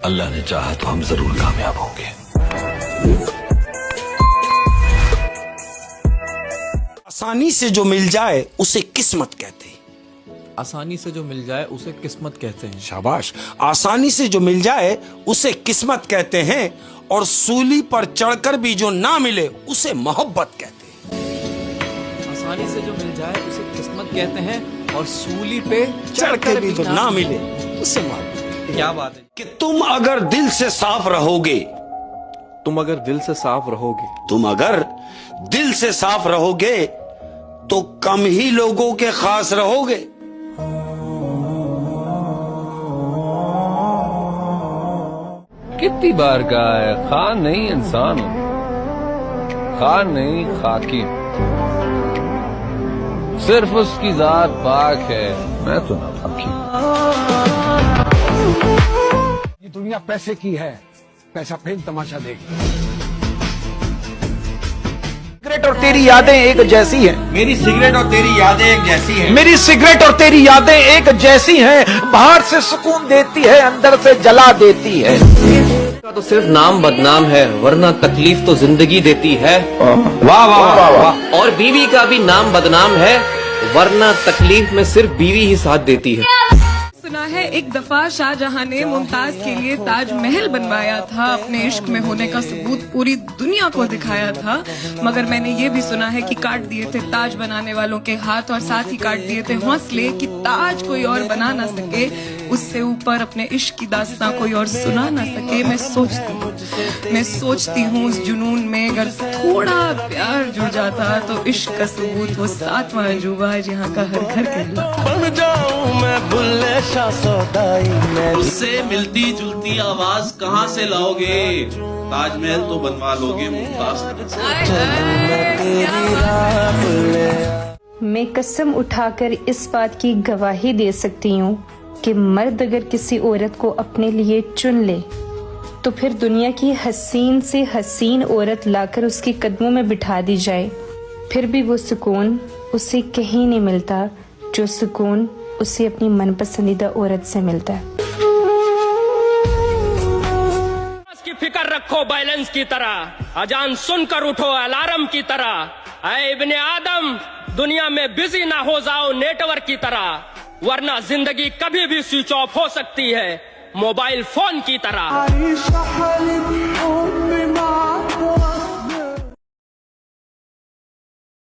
अल्लाह ने चाहा तो हम जरूर कामयाब होंगे। आसानी से जो मिल जाए उसे किस्मत कहते हैं। आसानी से जो मिल जाए उसे किस्मत कहते हैं। शाबाश। आसानी से जो मिल जाए उसे किस्मत कहते हैं, और सूली पर चढ़कर भी जो ना मिले उसे मोहब्बत कहते हैं। आसानी से जो मिल जाए उसे किस्मत कहते हैं, और सूली पे चढ़कर भी जो ना मिले उसे मोहब्बत। क्या बात है कि तुम अगर दिल से साफ रहोगे, तुम अगर दिल से साफ रहोगे, तुम अगर दिल से साफ रहोगे तो कम ही लोगों के खास रहोगे। कितनी बार कहा है, खान नहीं इंसान हो, खान नहीं खाकी, सिर्फ उसकी जात पाक है, मैं तो ना पाकी। ये दुनिया पैसे की है, पैसा फेंक तमाशा देगी। सिगरेट और तेरी यादें एक जैसी हैं। मेरी सिगरेट और तेरी यादें एक जैसी हैं। मेरी सिगरेट और तेरी यादें एक जैसी हैं। बाहर से सुकून देती है, अंदर से जला देती है। का तो सिर्फ नाम बदनाम है, वरना तकलीफ तो जिंदगी देती है। वाह वाह वाह वाह। और बीवी का भी नाम बदनाम है, वरना तकलीफ में सिर्फ बीवी ही साथ देती है। सुना है एक दफा शाहजहां ने मुमताज के लिए ताजमहल बनवाया था, अपने इश्क में होने का सबूत पूरी दुनिया को दिखाया था। मगर मैंने ये भी सुना है कि काट दिए थे ताज बनाने वालों के हाथ, और साथ ही काट दिए थे हौसले कि ताज कोई और बना ना सके, उससे ऊपर अपने इश्क की दास्तां कोई और सुना ना सके। मैं सोचती हूँ उस जुनून में अगर थोड़ा प्यार जुड़ जाता तो इश्क का सबूत वो सातवां अजूबा जहाँ का हर घर कहलाता। बन जाऊं मैं बुल्ले शाह सौदाई में। उससे मिलती जुलती आवाज कहाँ से लाओगे? ताजमहल तो बनवा लोगे मुमताज। मैं कसम उठाकर इस बात की गवाही दे सकती हूँ कि मर्द अगर किसी औरत को अपने लिए चुन ले तो फिर दुनिया की हसीन से हसीन औरत लाकर उसके कदमों में बिठा दी जाए, फिर भी वो सुकून उसे कहीं नहीं मिलता जो सुकून उसे अपनी मनपसंदीदा औरत से मिलता है। की फिक्र रखो बैलेंस की तरह, अजान सुनकर उठो अलार्म की तरह। ऐ इब्ने आदम, दुनिया में बिजी ना हो जाओ नेटवर्क की तरह, वरना जिंदगी कभी भी स्विच ऑफ हो सकती है मोबाइल फोन की तरह।